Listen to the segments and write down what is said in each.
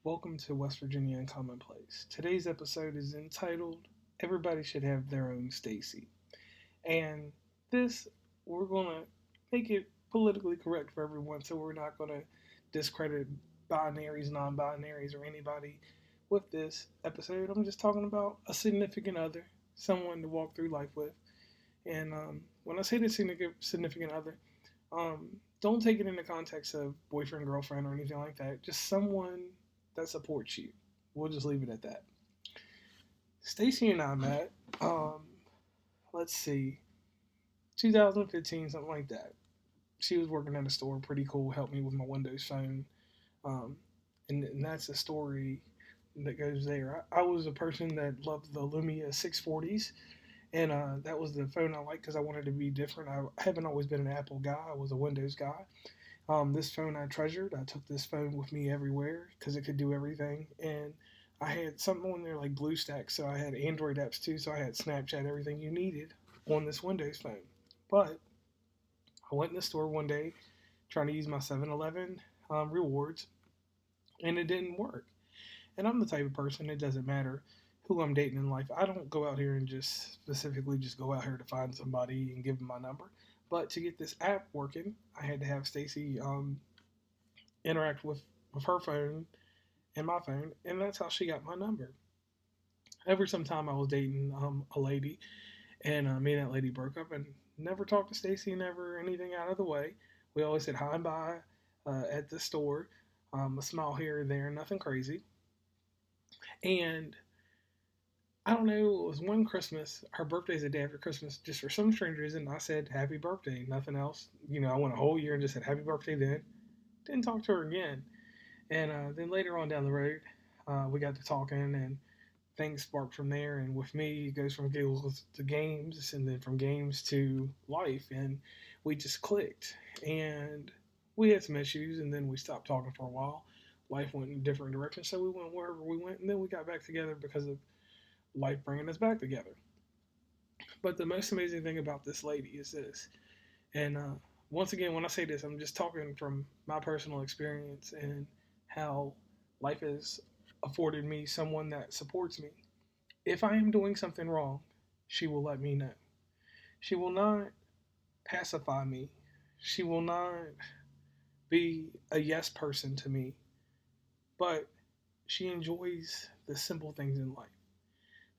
Welcome to West Virginia and Commonplace. Today's episode is entitled Everybody Should Have Their Own Stacey. And this, we're going to make it politically correct for everyone, so we're not going to discredit binaries, non binaries, or anybody with this episode. I'm just talking about a significant other, someone to walk through life with. And when I say the significant other, don't take it in the context of boyfriend, girlfriend, or anything like that. Just someone that supports you. We'll just leave it at that. Stacey and I met, let's see, 2015, something like that. She was working at a store, pretty cool, helped me with my Windows phone. Um, and that's the story that goes there. I was a person that loved the Lumia 640s, and that was the phone I liked because I wanted to be different. I haven't always been an Apple guy, I was a Windows guy. This phone I treasured. I took this phone with me everywhere because it could do everything. And I had something on there like BlueStack, so I had Android apps too. So I had Snapchat, everything you needed on this Windows phone. But I went in the store one day trying to use my 7-Eleven rewards, and it didn't work. And I'm the type of person, it doesn't matter who I'm dating in life. I don't go out here and just specifically just go out here to find somebody and give them my number. But to get this app working, I had to have Stacey interact with her phone and my phone, and that's how she got my number. Every some time I was dating a lady, and me and that lady broke up, and never talked to Stacey, never anything out of the way. We always said hi and bye at the store, a smile here or there, nothing crazy. And I don't know, it was one Christmas, her birthday's the day after Christmas, just for some strange reason, I said happy birthday, nothing else. I went a whole year and just said happy birthday then. Didn't talk to her again. And then later on down the road, we got to talking and things sparked from there. And with me, it goes from giggles to games and then from games to life. And we just clicked. And we had some issues and then we stopped talking for a while. Life went in different directions, so we went wherever we went. And then we got back together because of life bringing us back together. But the most amazing thing about this lady is this. And once again, when I say this, I'm just talking from my personal experience and how life has afforded me someone that supports me. If I am doing something wrong, she will let me know. She will not pacify me. She will not be a yes person to me, but she enjoys the simple things in life.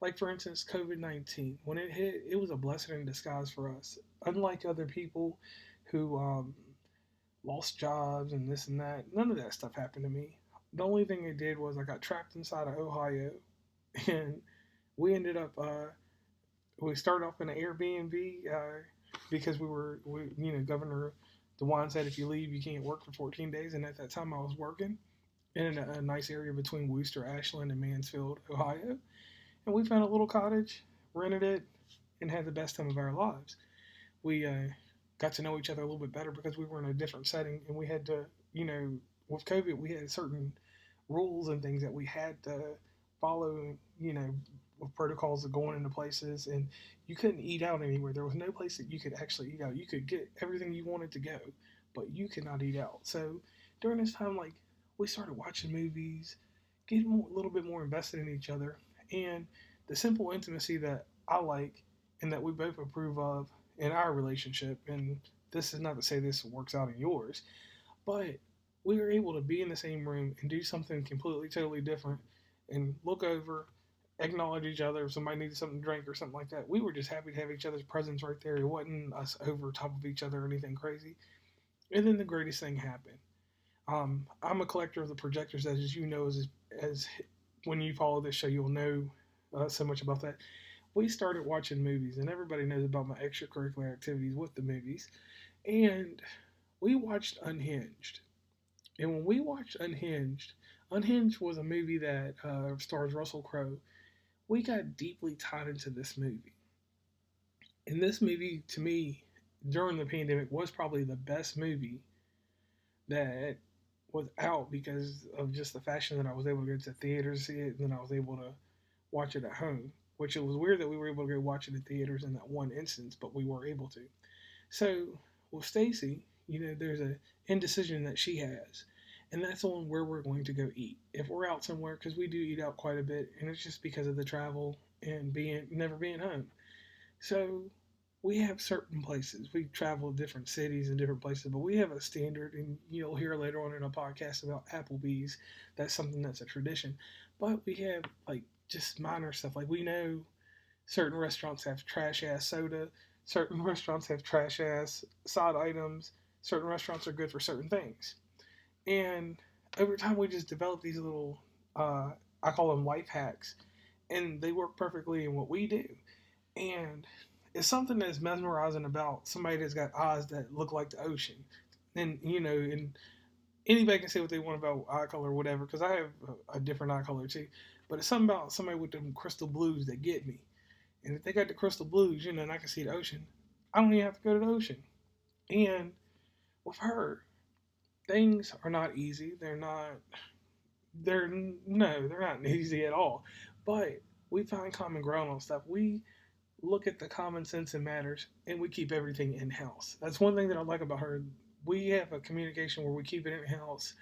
Like, for instance, COVID-19. When it hit, it was a blessing in disguise for us. Unlike other people who lost jobs and this and that, none of that stuff happened to me. The only thing it did was I got trapped inside of Ohio, and we ended up, we started off in an Airbnb because Governor DeWine said if you leave, you can't work for 14 days. And at that time, I was working in a nice area between Worcester, Ashland, and Mansfield, Ohio. And we found a little cottage, rented it, and had the best time of our lives. We got to know each other a little bit better because we were in a different setting, and we had to, with COVID, we had certain rules and things that we had to follow, with protocols of going into places, and you couldn't eat out anywhere. There was no place that you could actually eat out. You could get everything you wanted to go, but you could not eat out. So during this time, like, we started watching movies, getting a little bit more invested in each other, and the simple intimacy that I like and that we both approve of in our relationship. And this is not to say this works out in yours, but we were able to be in the same room and do something completely, totally different and look over, acknowledge each other if somebody needed something to drink or something like that. We were just happy to have each other's presence right there. It wasn't us over top of each other or anything crazy. And then the greatest thing happened. I'm a collector of the projectors, as you know, as when you follow this show, you'll know so much about that. We started watching movies, and everybody knows about my extracurricular activities with the movies. And we watched Unhinged. And when we watched Unhinged, Unhinged was a movie that stars Russell Crowe. We got deeply tied into this movie. And this movie, to me, during the pandemic, was probably the best movie that was out because of just the fashion that I was able to go to theaters to see it, and then I was able to watch it at home. Which it was weird that we were able to go watch it in theaters in that one instance, but we were able to. So with Stacey, there's a indecision that she has, and that's on where we're going to go eat. If we're out somewhere, because we do eat out quite a bit, and it's just because of the travel and being never being home. So we have certain places. We travel to different cities and different places, but we have a standard, and you'll hear later on in a podcast about Applebee's. That's something that's a tradition. But we have like just minor stuff. Like we know certain restaurants have trash ass soda, certain restaurants have trash ass side items, certain restaurants are good for certain things. And over time, we just develop these little, I call them life hacks, and they work perfectly in what we do. And it's something that's mesmerizing about somebody that's got eyes that look like the ocean. And anybody can say what they want about eye color or whatever, because I have a different eye color too. But it's something about somebody with them crystal blues that get me. And if they got the crystal blues, and I can see the ocean, I don't even have to go to the ocean. And with her, things are not easy. They're not easy at all. But we find common ground on stuff. We look at the common sense and matters, and we keep everything in house. That's one thing that I like about her. We have a communication where we keep it in house,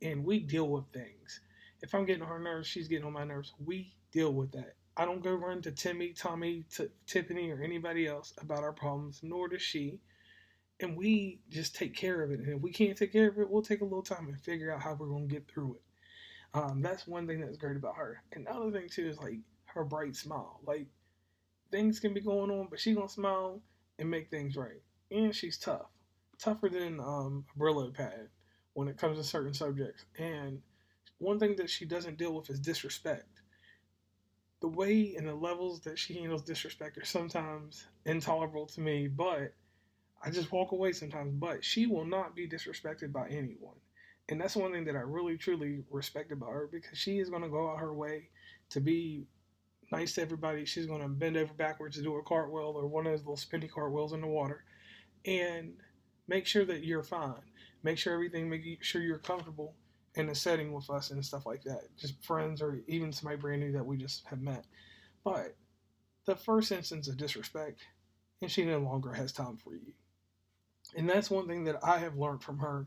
and we deal with things. If I'm getting on her nerves, she's getting on my nerves. We deal with that. I don't go run to Timmy, Tommy, Tiffany, or anybody else about our problems, nor does she. And we just take care of it. And if we can't take care of it, we'll take a little time and figure out how we're going to get through it. That's one thing that's great about her. And the other thing too is like her bright smile. Like things can be going on, but she gonna smile and make things right. And she's tough, tougher than a Brillo pad when it comes to certain subjects. And one thing that she doesn't deal with is disrespect. The way and the levels that she handles disrespect are sometimes intolerable to me, but I just walk away sometimes. But she will not be disrespected by anyone. And that's one thing that I really truly respect about her, because she is going to go out her way to be nice to everybody. She's going to bend over backwards to do a cartwheel or one of those little spinny cartwheels in the water and make sure that you're fine. Make sure you're comfortable in the setting with us and stuff like that. Just friends or even somebody brand new that we just have met. But the first instance of disrespect, and she no longer has time for you. And that's one thing that I have learned from her,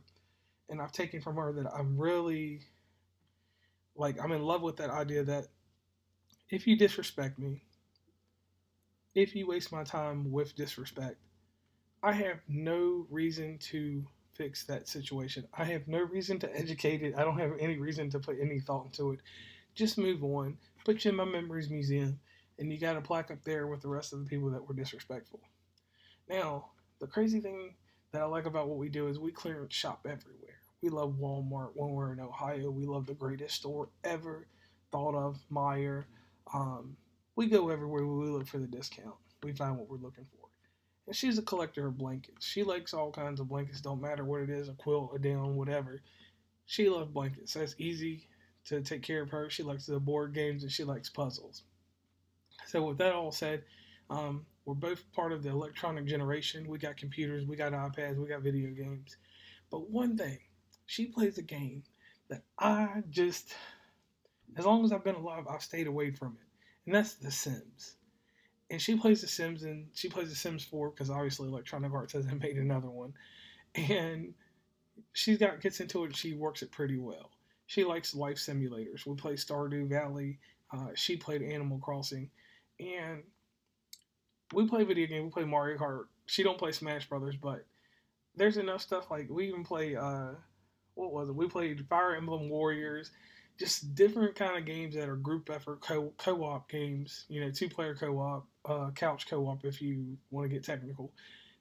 and I've taken from her, that I'm really I'm in love with that idea that if you disrespect me, if you waste my time with disrespect, I have no reason to fix that situation. I have no reason to educate it. I don't have any reason to put any thought into it. Just move on. Put you in my memories museum, and you got a plaque up there with the rest of the people that were disrespectful. Now, the crazy thing that I like about what we do is we clearance shop everywhere. We love Walmart when we're in Ohio. We love the greatest store ever thought of, Meyer. We go everywhere we look for the discount. We find what we're looking for. And she's a collector of blankets. She likes all kinds of blankets, don't matter what it is, a quilt, a down, whatever. She loves blankets. That's easy to take care of her. She likes the board games and she likes puzzles. So with that all said, we're both part of the electronic generation. We got computers, we got iPads, we got video games. But one thing, she plays a game that I just, as long as I've been alive, I've stayed away from it. And that's The Sims. And she plays The Sims, and she plays The Sims 4 because obviously Electronic Arts hasn't made another one. And gets into it and she works it pretty well. She likes life simulators. We play Stardew Valley. She played Animal Crossing. And we play video games. We play Mario Kart. She don't play Smash Brothers, but there's enough stuff. Like we even play what was it? We played Fire Emblem Warriors, just different kind of games that are group effort co-op games. 2-player co-op, couch co-op if you want to get technical.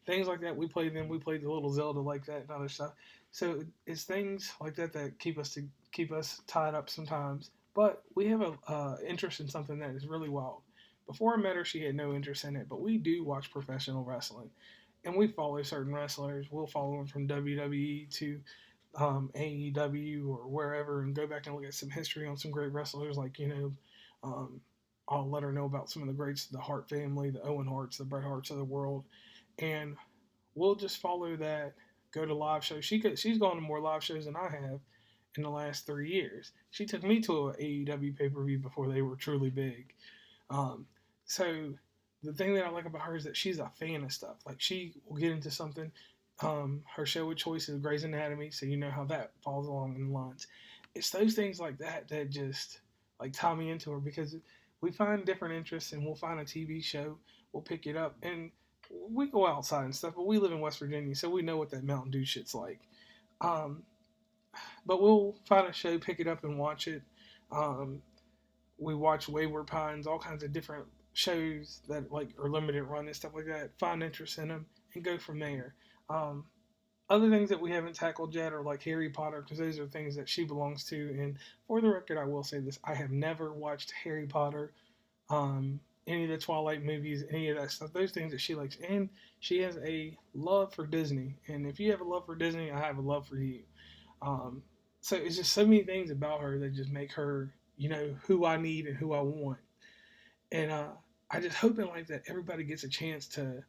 Things like that. We play them. We played the little Zelda like that and other stuff. So it's things like that that keep us tied up sometimes. But we have a interest in something that is really wild. Before I met her, she had no interest in it, but we do watch professional wrestling, and we follow certain wrestlers. We'll follow them from WWE to AEW or wherever, and go back and look at some history on some great wrestlers. I'll let her know about some of the greats, the Hart family, the Owen Harts, the Bret Harts of the world, and we'll just follow that. Go to live shows. She's gone to more live shows than I have in the last 3 years. She took me to an AEW pay-per-view before they were truly big. So the thing that I like about her is that she's a fan of stuff. Like she will get into something. Her show of choice is Grey's Anatomy, so you know how that falls along in the lines. It's those things like that that just like tie me into her because we find different interests and we'll find a TV show, we'll pick it up, and we go outside and stuff. But we live in West Virginia, so we know what that Mountain Dew shit's like. Um, but we'll find a show, pick it up, and watch it. Um, we watch Wayward Pines, all kinds of different shows that like are limited run and stuff like that. Find interest in them and go from there. Um, Other things that we haven't tackled yet are like Harry Potter because those are things that she belongs to. And for the record, I will say this: I have never watched Harry Potter, any of the Twilight movies, any of that stuff. Those things that she likes, and she has a love for Disney. And if you have a love for Disney, I have a love for you. Um, so it's just so many things about her that just make her, who I need and who I want. And I just hope in life that everybody gets a chance to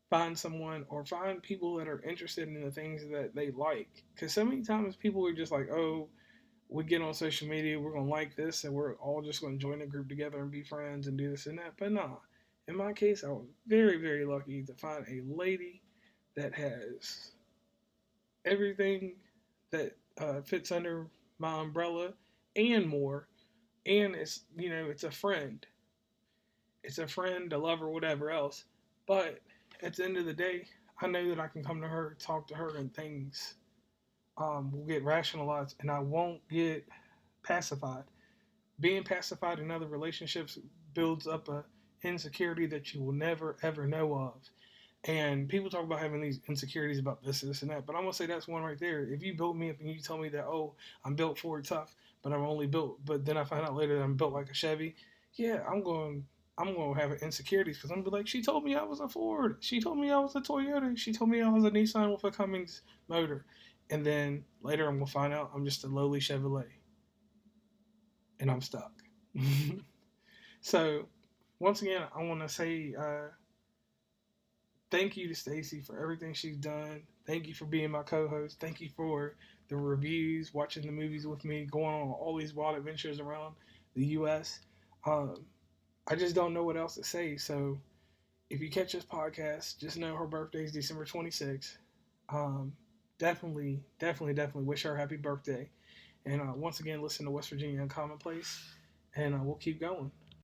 find someone or find people that are interested in the things that they like. Because so many times people are just like, oh, we get on social media, we're going to like this, and we're all just going to join a group together and be friends and do this and that. But nah, in my case, I was very, very lucky to find a lady that has everything that fits under my umbrella and more. And it's a friend. It's a friend, a lover, whatever else. But at the end of the day, I know that I can come to her, talk to her, and things will get rationalized, and I won't get pacified. Being pacified in other relationships builds up a insecurity that you will never ever know of. And people talk about having these insecurities about this, and that. But I'm gonna say that's one right there. If you build me up and you tell me that, oh, I'm built Ford tough, but I'm only built, but then I find out later that I'm built like a Chevy, yeah, I'm gonna have insecurities because I'm gonna be like, she told me I was a Ford, she told me I was a Toyota, she told me I was a Nissan with a Cummins motor, and then later I'm gonna find out I'm just a lowly Chevrolet, and I'm stuck. So once again, I want to say thank you to Stacey for everything she's done. Thank you for being my co-host. Thank you for the reviews, watching the movies with me, going on all these wild adventures around the U.S. Um, I just don't know what else to say. So if you catch this podcast, just know her birthday is December 26th. Um, definitely, definitely, definitely wish her a happy birthday. And once again, listen to West Virginia Uncommonplace, and we'll keep going.